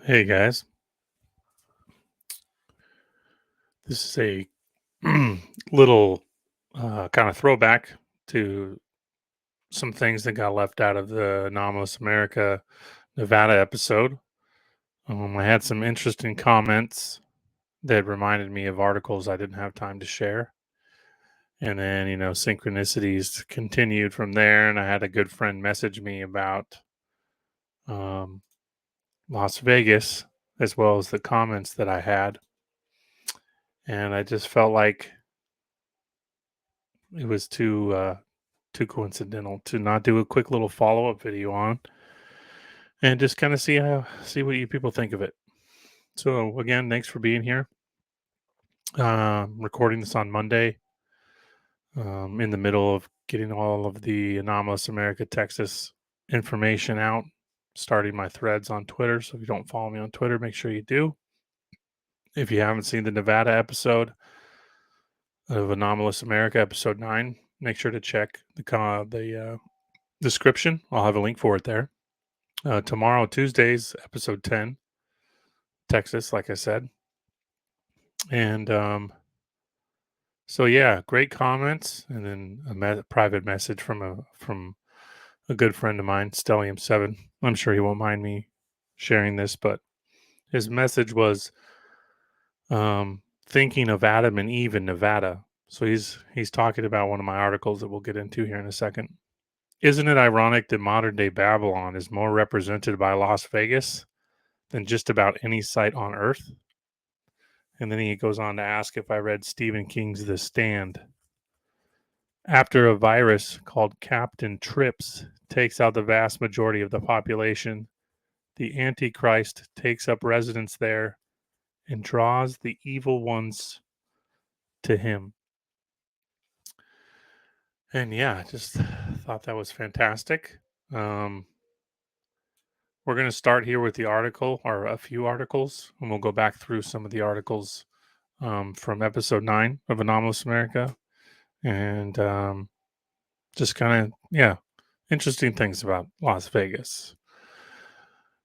Hey guys, this is a little kind of throwback to some things that got left out of the Anomalous America Nevada episode. I had some interesting comments that reminded me of articles I didn't have time to share. And then, synchronicities continued from there. And I had a good friend message me about um, Las Vegas as well as the comments that I had. And I just felt like it was too coincidental to not do a quick little follow-up video on and just kind of see what you people think of it. So again, thanks for being here. Recording this on Monday, in the middle of getting all of the Anomalous America Texas information out, starting my threads on Twitter. So if you don't follow me on Twitter, make sure you do. If you haven't seen the Nevada episode of Anomalous America, episode 9, make sure to check the description. I'll have a link for it there. Tomorrow, Tuesday's episode 10, Texas, like I said. And so yeah, great comments, and then a private message from a good friend of mine, Stellium7. I'm sure he won't mind me sharing this, but his message was thinking of Adam and Eve in Nevada. So he's talking about one of my articles that we'll get into here in a second. Isn't it ironic that modern day Babylon is more represented by Las Vegas than just about any site on Earth? And then he goes on to ask if I read Stephen King's The Stand. After a virus called Captain Trips takes out the vast majority of the population, the Antichrist takes up residence there and draws the evil ones to him. And yeah, just thought that was fantastic. Um, we're going to start here with the article, or a few articles, and we'll go back through some of the articles from episode 9 of Anomalous America. And just kind of, yeah, interesting things about Las Vegas.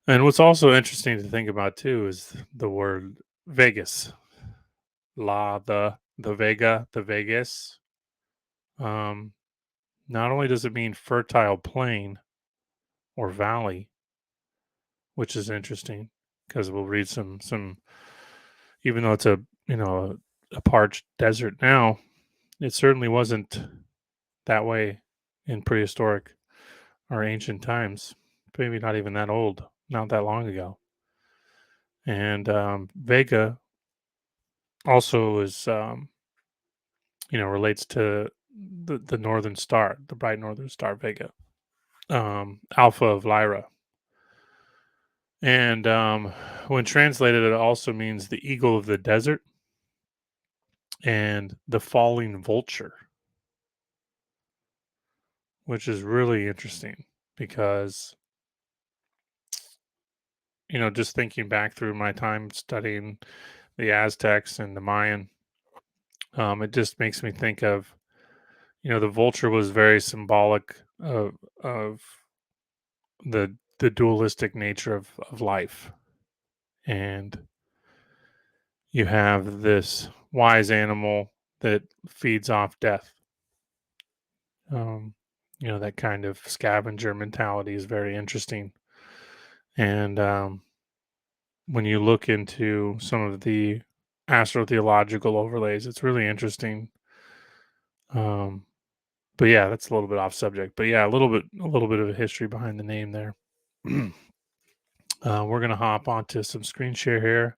And what's also interesting to think about too is the word Vegas. The Vega, the Vegas. Um, Not only does it mean fertile plain or valley, which is interesting because we'll read some even though it's a parched desert now, it certainly wasn't that way in prehistoric or ancient times. Maybe not even that old, not that long ago. And Vega also is relates to the northern star, the bright northern star Vega, Alpha of Lyra. And when translated, it also means the eagle of the desert and the falling vulture, which is really interesting because, just thinking back through my time studying the Aztecs and the Mayan, it just makes me think of, the vulture was very symbolic of the dualistic nature of life. And you have this wise animal that feeds off death. Um, that kind of scavenger mentality is very interesting. And when you look into some of the astrotheological overlays, it's really interesting. Um, but yeah, that's a little bit off subject. But yeah, a little bit of a history behind the name there. We're gonna hop onto some screen share here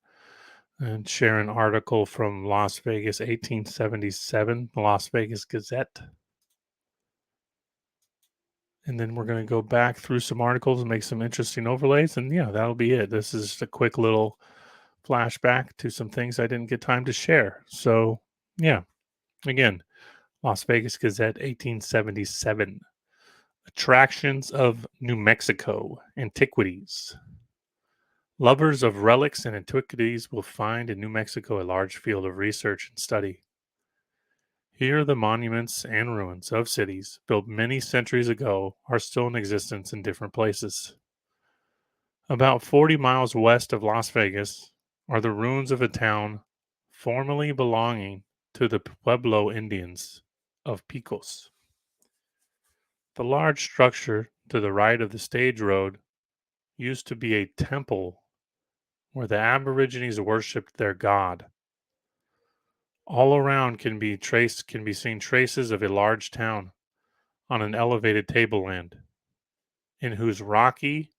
and share an article from Las Vegas, 1877, the Las Vegas Gazette. And then we're going to go back through some articles and make some interesting overlays. And yeah, that'll be it. This is just a quick little flashback to some things I didn't get time to share. So yeah, again, Las Vegas Gazette, 1877. Attractions of New Mexico, Antiquities. Lovers of relics and antiquities will find in New Mexico a large field of research and study. Here, the monuments and ruins of cities built many centuries ago are still in existence in different places. About 40 miles west of Las Vegas are the ruins of a town formerly belonging to the Pueblo Indians of Picos. The large structure to the right of the stage road used to be a temple where the Aborigines worshipped their god. All around can be seen traces of a large town on an elevated tableland, in whose rocky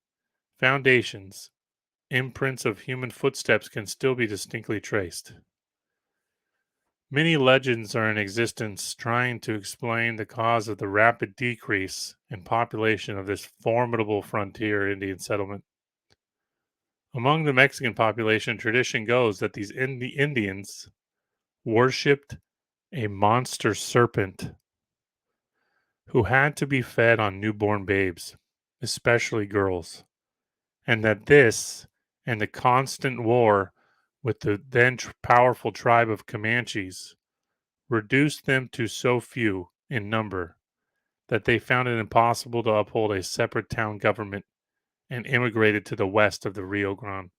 foundations imprints of human footsteps can still be distinctly traced. Many legends are in existence trying to explain the cause of the rapid decrease in population of this formidable frontier Indian settlement. Among the Mexican population, tradition goes that these Indians worshipped a monster serpent who had to be fed on newborn babes, especially girls, and that this and the constant war with the then powerful tribe of Comanches reduced them to so few in number that they found it impossible to uphold a separate town government and immigrated to the west of the Rio Grande.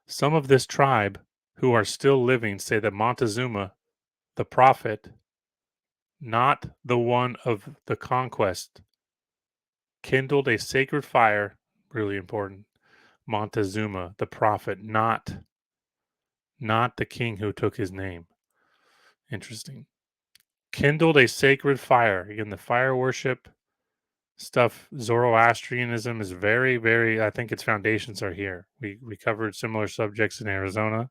Some of this tribe, who are still living, say that Montezuma, the prophet, not the one of the conquest, kindled a sacred fire, really important. Montezuma, the prophet, not the king who took his name. Interesting. Kindled a sacred fire. Again, the fire worship stuff, Zoroastrianism is very, very, I think its foundations are here. We covered similar subjects in Arizona.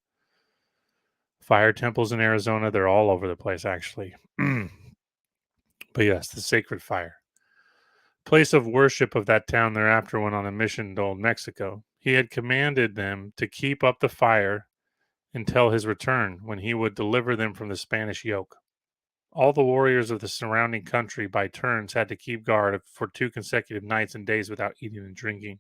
Fire temples in Arizona, they're all over the place, actually. But yes, the sacred fire. Place of worship of that town thereafter went on a mission to Old Mexico. He had commanded them to keep up the fire until his return, when he would deliver them from the Spanish yoke. All the warriors of the surrounding country, by turns, had to keep guard for 2 consecutive nights and days without eating and drinking.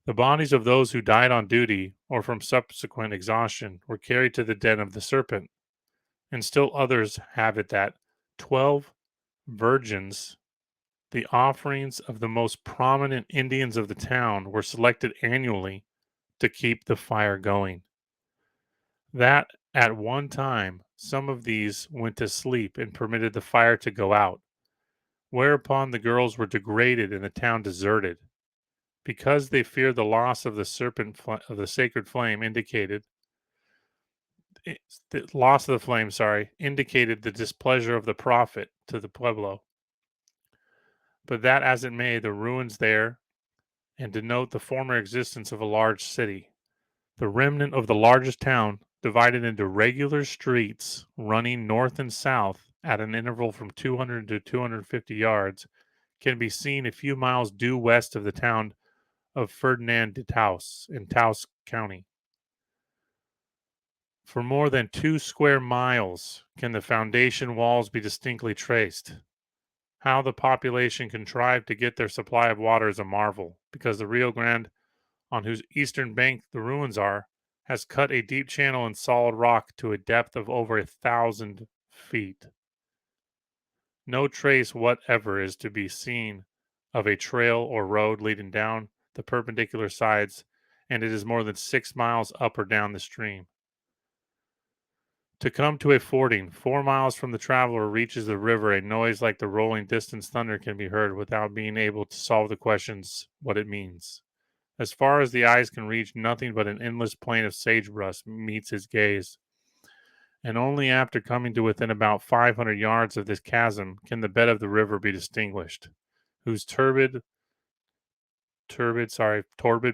The bodies of those who died on duty or from subsequent exhaustion were carried to the den of the serpent, and still others have it that 12 virgins, the offerings of the most prominent Indians of the town, were selected annually to keep the fire going. That at one time some of these went to sleep and permitted the fire to go out, whereupon the girls were degraded and the town deserted, because they feared the loss of the of the sacred flame the loss of the flame, indicated the displeasure of the prophet to the pueblo. But that as it may, the ruins there and denote the former existence of a large city. The remnant of the largest town, divided into regular streets running north and south at an interval from 200 to 250 yards, can be seen a few miles due west of the town of Ferdinand de Taos in Taos County. For more than 2 square miles can the foundation walls be distinctly traced. How the population contrived to get their supply of water is a marvel, because the Rio Grande, on whose eastern bank the ruins are, has cut a deep channel in solid rock to a depth of over 1,000 feet. No trace whatever is to be seen of a trail or road leading down the perpendicular sides, and it is more than 6 miles up or down the stream. To come to a fording 4 miles from the traveler reaches the river, a noise like the rolling distant thunder can be heard without being able to solve the questions what it means. As far as the eyes can reach, nothing but an endless plain of sagebrush meets his gaze. And only after coming to within about 500 yards of this chasm can the bed of the river be distinguished, whose turbid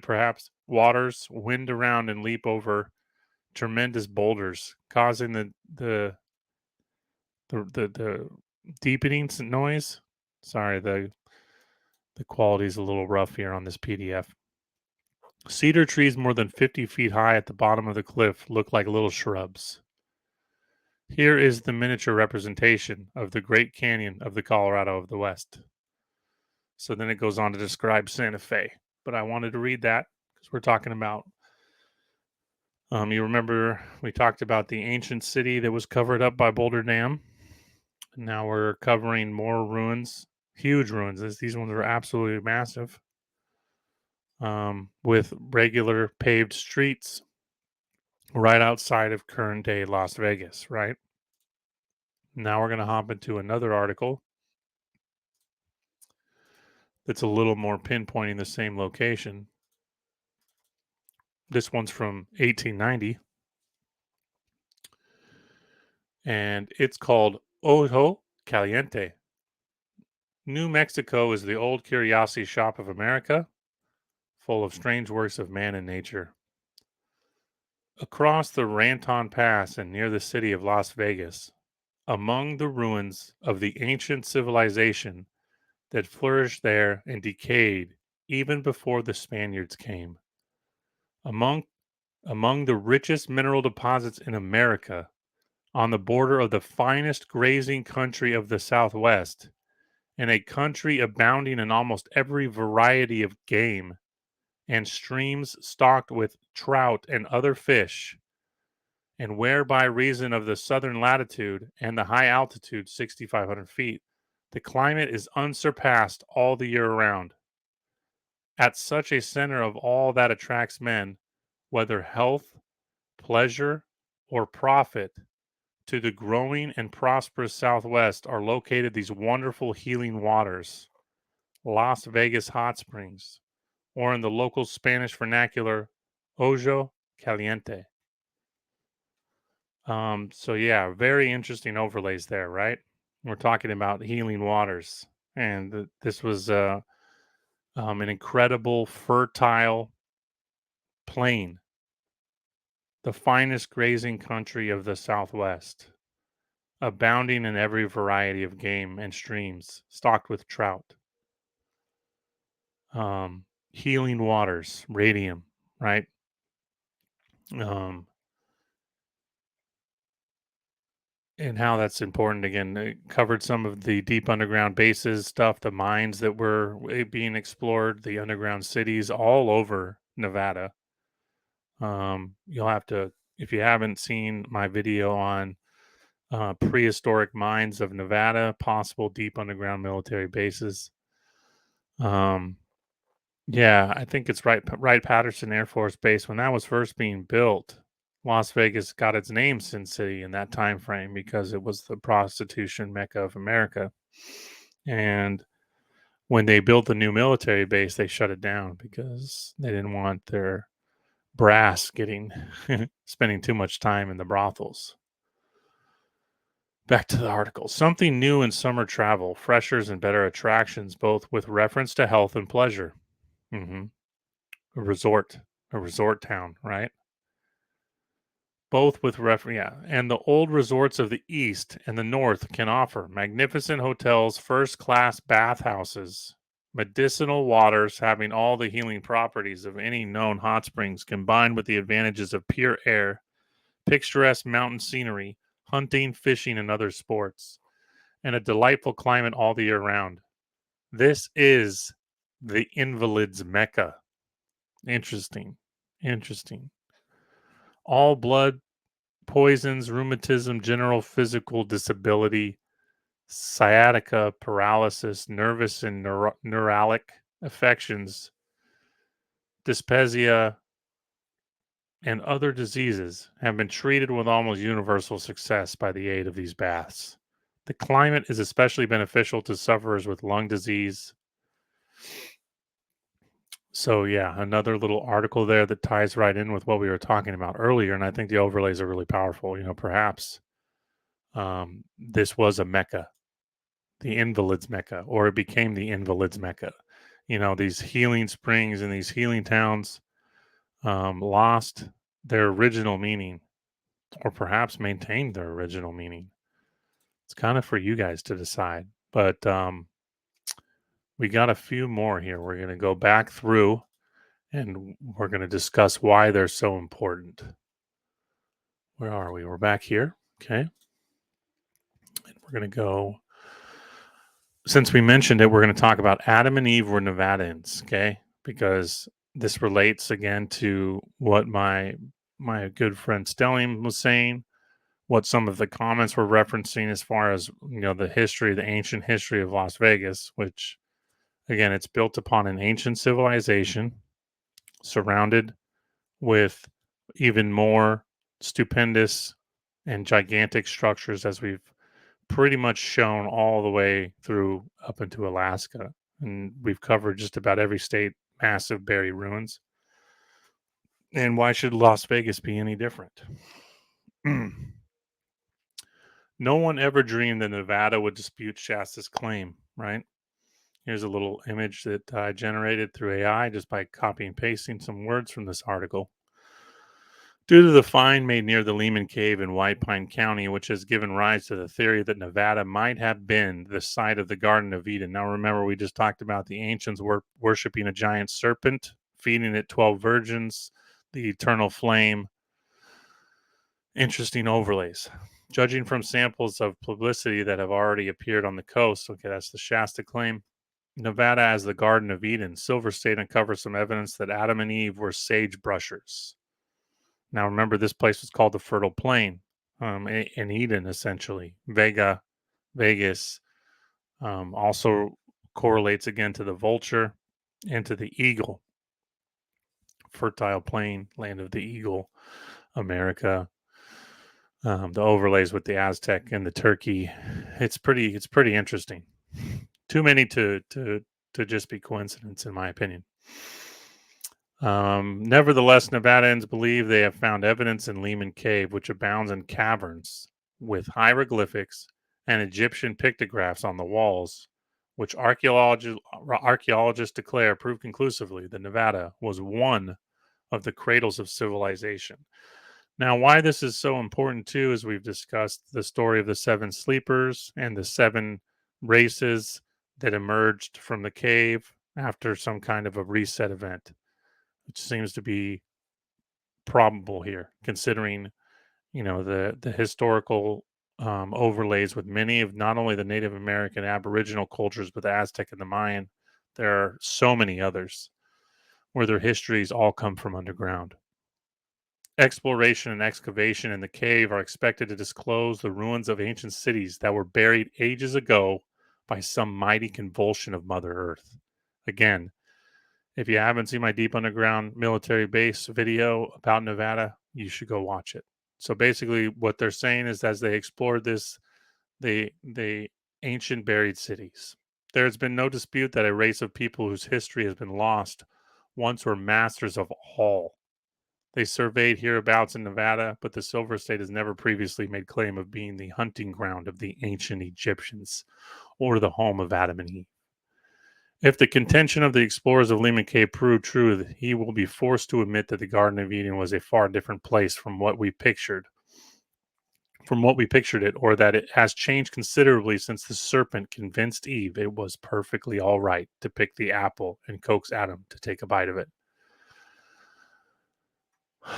perhaps, waters wind around and leap over tremendous boulders, causing the deepening noise. Sorry, the quality is a little rough here on this PDF. Cedar trees more than 50 feet high at the bottom of the cliff look like little shrubs. Here is the miniature representation of the Great Canyon of the Colorado of the West. So then it goes on to describe Santa Fe. But I wanted to read that because we're talking about, you remember we talked about the ancient city that was covered up by Boulder Dam. Now we're covering more ruins, huge ruins. These ones are absolutely massive. with regular paved streets right outside of current day Las Vegas, right? Now we're going to hop into another article that's a little more pinpointing the same location. This one's from 1890, and it's called Ojo Caliente. New Mexico is the old curiosity shop of America, full of strange works of man and nature. Across the Raton Pass and near the city of Las Vegas, among the ruins of the ancient civilization that flourished there and decayed even before the Spaniards came, among among the richest mineral deposits in America, on the border of the finest grazing country of the Southwest, in a country abounding in almost every variety of game, and streams stocked with trout and other fish, and where by reason of the southern latitude and the high altitude, 6,500 feet, the climate is unsurpassed all the year round. At such a center of all that attracts men, whether health, pleasure, or profit, to the growing and prosperous Southwest are located these wonderful healing waters, Las Vegas hot springs, or in the local Spanish vernacular, Ojo Caliente. So yeah, very interesting overlays there, right? We're talking about healing waters, and this was an incredible fertile plain, the finest grazing country of the Southwest, abounding in every variety of game and streams, stocked with trout. Healing waters, radium, right? Um, and how that's important again. It covered some of the deep underground bases stuff, the mines that were being explored, the underground cities all over Nevada. You'll have to, if you haven't seen my video on prehistoric mines of Nevada, possible deep underground military bases. Um, yeah, I think it's Wright Patterson Air Force Base. When that was first being built, Las Vegas got its name Sin City in that time frame because it was the prostitution mecca of America. And when they built the new military base, they shut it down because they didn't want their brass getting spending too much time in the brothels. Back to the article. Something new in summer travel, freshers and better attractions, both with reference to health and pleasure. hmm A resort, a resort town, right? Both with reference, yeah. And the old resorts of the East and the North can offer magnificent hotels, first class bathhouses, medicinal waters having all the healing properties of any known hot springs, combined with the advantages of pure air, picturesque mountain scenery, hunting, fishing, and other sports, and a delightful climate all the year round. This is the invalid's mecca. Interesting. Interesting. All blood poisons, rheumatism, general physical disability, sciatica, paralysis, nervous and neuralic affections, dyspepsia, and other diseases have been treated with almost universal success by the aid of these baths. The climate is especially beneficial to sufferers with lung disease. So, yeah, another little article there that ties right in with what we were talking about earlier. And I think the overlays are really powerful. Perhaps this was a mecca, the invalids mecca, or it became the invalids mecca. These healing springs and these healing towns lost their original meaning, or perhaps maintained their original meaning. It's kind of for you guys to decide. But we got a few more here. We're going to go back through and we're going to discuss why they're so important. Where are we? We're back here. Okay. And we're going to go, since we mentioned it, we're going to talk about Adam and Eve were Nevadans. Okay. Because this relates again to what my good friend Stelling was saying, what some of the comments were referencing as far as, the ancient history of Las Vegas, which again, it's built upon an ancient civilization. surrounded with even more stupendous and gigantic structures, as we've pretty much shown all the way through up into Alaska. And we've covered just about every state, massive buried ruins. And why should Las Vegas be any different? No one ever dreamed that Nevada would dispute Shasta's claim, right? Here's a little image that I generated through AI just by copy and pasting some words from this article. Due to the find made near the Lehman Cave in White Pine County, which has given rise to the theory that Nevada might have been the site of the Garden of Eden. Now, remember, we just talked about the ancients worshiping a giant serpent, feeding it 12 virgins, the eternal flame. Interesting overlays. Judging from samples of publicity that have already appeared on the coast, okay, that's the Shasta claim. Nevada as the Garden of Eden. Silver State uncovers some evidence that Adam and Eve were sage brushers. Now, remember, this place was called the Fertile Plain, in Eden, essentially. Vegas, also correlates again to the vulture and to the eagle. Fertile Plain, land of the eagle, America. The overlays with the Aztec and the turkey. It's pretty interesting. Too many to just be coincidence, in my opinion. Nevertheless, Nevadans believe they have found evidence in Lehman Cave, which abounds in caverns with hieroglyphics and Egyptian pictographs on the walls, which archaeologists declare prove conclusively that Nevada was one of the cradles of civilization. Now, why this is so important too is we've discussed the story of the seven sleepers and the seven races that emerged from the cave after some kind of a reset event, which seems to be probable here, considering the historical overlays with many of not only the Native American Aboriginal cultures, but the Aztec and the Mayan. There are so many others where their histories all come from underground. Exploration and excavation in the cave are expected to disclose the ruins of ancient cities that were buried ages ago by some mighty convulsion of Mother Earth. Again, if you haven't seen my Deep Underground Military Base video about Nevada, you should go watch it. So basically, what they're saying is, as they explored this, the ancient buried cities, there has been no dispute that a race of people whose history has been lost once were masters of all. They surveyed hereabouts in Nevada, but the Silver State has never previously made claim of being the hunting ground of the ancient Egyptians or the home of Adam and Eve. If the contention of the explorers of Lehman Cave prove true, he will be forced to admit that the Garden of Eden was a far different place from what we pictured it, or that it has changed considerably since the serpent convinced Eve it was perfectly all right to pick the apple and coax Adam to take a bite of it.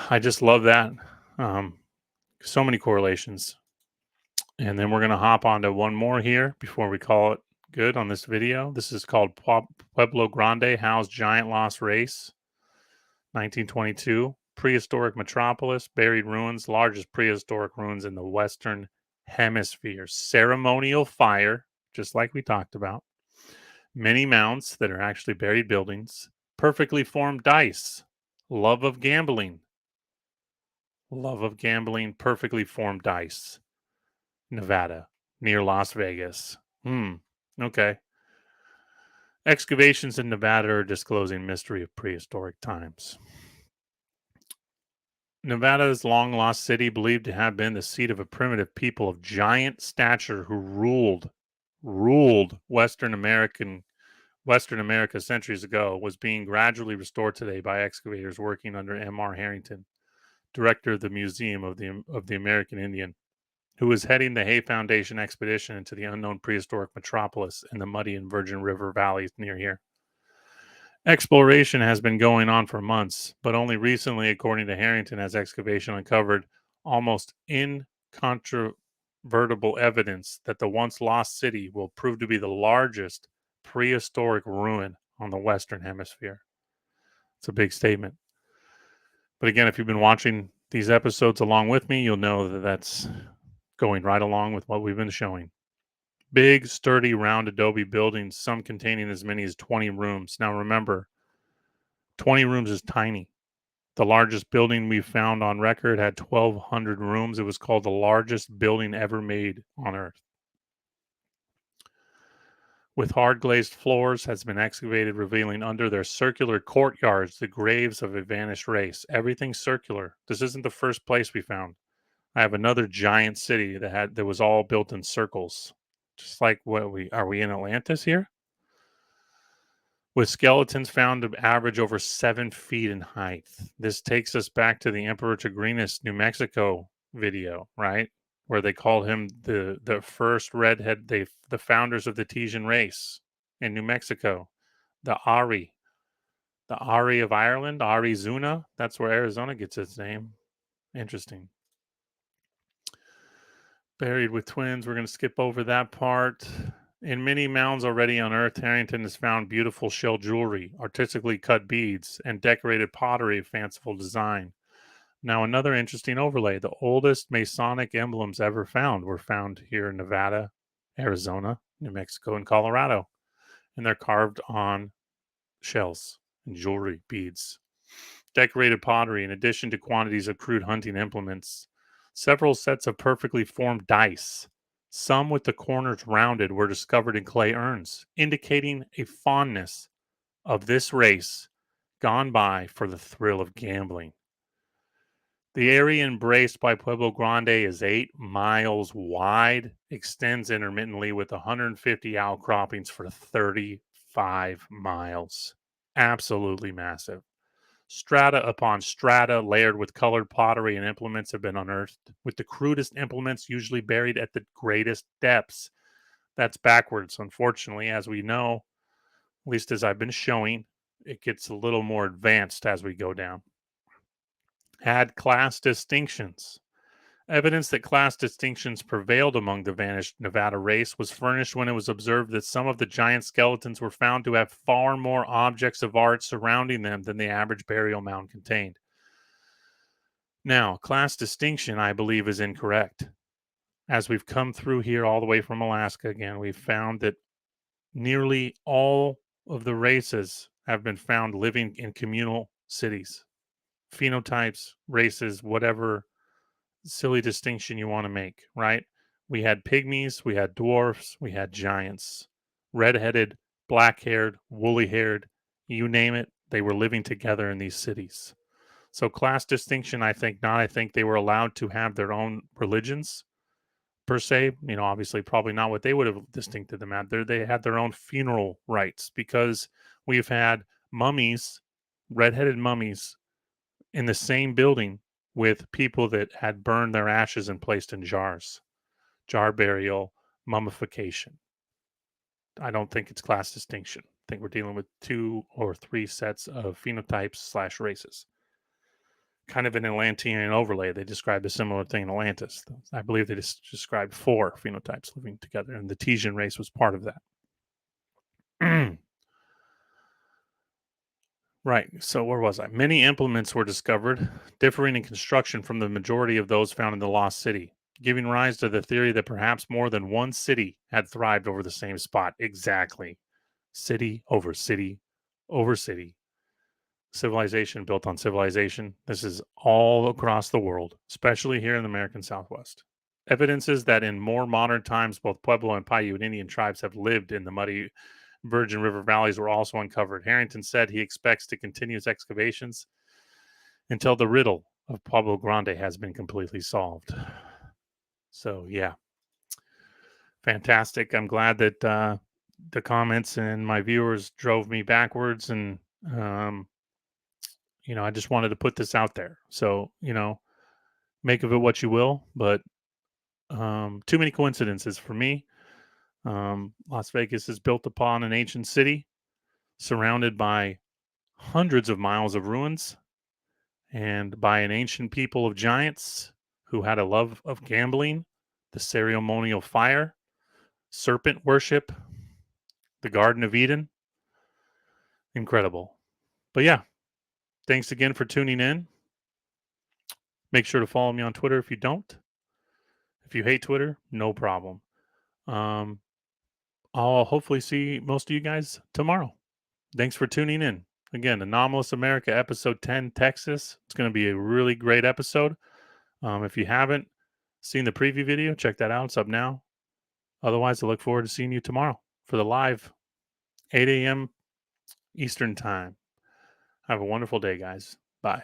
I just love that. So many correlations. And then we're going to hop on to one more here before we call it good on this video. This is called Pueblo Grande, Howe's Giant Lost Race, 1922. Prehistoric metropolis, buried ruins, largest prehistoric ruins in the Western Hemisphere. Ceremonial fire, just like we talked about. Many mounds that are actually buried buildings. Perfectly formed dice. Love of gambling. Perfectly formed dice. Nevada, near Las Vegas. Okay. Excavations in Nevada are disclosing mystery of prehistoric times. Nevada's long-lost city, believed to have been the seat of a primitive people of giant stature who ruled Western America centuries ago, was being gradually restored today by excavators working under M.R. Harrington, director of the Museum of the American Indian, who was heading the Hay Foundation expedition into the unknown prehistoric metropolis in the muddy and Virgin River valleys near here. Exploration has been going on for months, but only recently, according to Harrington, has excavation uncovered almost incontrovertible evidence that the once lost city will prove to be the largest prehistoric ruin on the Western Hemisphere. It's a big statement. But again, if you've been watching these episodes along with me, you'll know that that's going right along with what we've been showing. Big, sturdy, round adobe buildings, some containing as many as 20 rooms. Now remember, 20 rooms is tiny. The largest building we found on record had 1,200 rooms. It was called the largest building ever made on Earth. With hard glazed floors, has been excavated, revealing under their circular courtyards the graves of a vanished race. Everything circular. This isn't the first place we found. I have another giant city that was all built in circles. Just like what we in Atlantis here? With skeletons found to average over 7 feet in height. This takes us back to the Emperor Tigrinus, New Mexico video, right? Where they called him the first redhead, the founders of the Tesian race in New Mexico, the Ari of Ireland, Arizona. That's where Arizona gets its name. Interesting. Buried with twins. We're going to skip over that part. In many mounds already unearthed, Harrington has found beautiful shell jewelry, artistically cut beads, and decorated pottery of fanciful design. Now, another interesting overlay. The oldest Masonic emblems ever found were found here in Nevada, Arizona, New Mexico, and Colorado. And they're carved on shells and jewelry, beads. Decorated pottery, in addition to quantities of crude hunting implements. Several sets of perfectly formed dice, some with the corners rounded, were discovered in clay urns, indicating a fondness of this race gone by for the thrill of gambling. The area embraced by Pueblo Grande is 8 miles wide, extends intermittently with 150 outcroppings for 35 miles. Absolutely massive. Strata upon strata, layered with colored pottery and implements, have been unearthed, with the crudest implements usually buried at the greatest depths. That's backwards, unfortunately, as we know, at least as I've been showing. It gets a little more advanced as we go down. Had class distinctions. Evidence that class distinctions prevailed among the vanished Nevada race was furnished when it was observed that some of the giant skeletons were found to have far more objects of art surrounding them than the average burial mound contained. Now, class distinction, I believe, is incorrect. As we've come through here all the way from Alaska again, we've found that nearly all of the races have been found living in communal cities, phenotypes, races, whatever silly distinction you want to make, right? We had pygmies, we had dwarfs, we had giants, red-headed, black-haired, woolly-haired, you name it, they were living together in these cities. So class distinction, I think not. I think they were allowed to have their own religions per se. You know, obviously, probably not what they would have distincted them at. They had their own funeral rites because we've had mummies, red-headed mummies, in the same building with people that had burned their ashes and placed in jars. Jar burial, mummification. I don't think it's class distinction. I think we're dealing with 2 or 3 sets of phenotypes slash races. Kind of an Atlantean overlay. They described a similar thing in Atlantis. I believe they just described 4 phenotypes living together, and the Tesian race was part of that. Right. So where was I? Many implements were discovered, differing in construction from the majority of those found in the lost city, giving rise to the theory that perhaps more than one city had thrived over the same spot. Exactly. City over city over city. Civilization built on civilization. This is all across the world, especially here in the American Southwest. Evidences that in more modern times, both Pueblo and Paiute Indian tribes have lived in the muddy Virgin River valleys were also uncovered. Harrington said he expects to continue his excavations until the riddle of Pueblo Grande has been completely solved. So, yeah, fantastic. I'm glad that the comments and my viewers drove me backwards. And, um, I just wanted to put this out there. So, make of it what you will. But too many coincidences for me. Las Vegas is built upon an ancient city surrounded by hundreds of miles of ruins and by an ancient people of giants who had a love of gambling, the ceremonial fire, serpent worship, the Garden of Eden. Incredible. But yeah, thanks again for tuning in. Make sure to follow me on Twitter if you don't. If you hate Twitter, no problem. I'll hopefully see most of you guys tomorrow. Thanks for tuning in. Again, Anomalous America, episode 10, Texas. It's going to be a really great episode. If you haven't seen the preview video, check that out. It's up now. Otherwise, I look forward to seeing you tomorrow for the live 8 a.m. Eastern Time. Have a wonderful day, guys. Bye.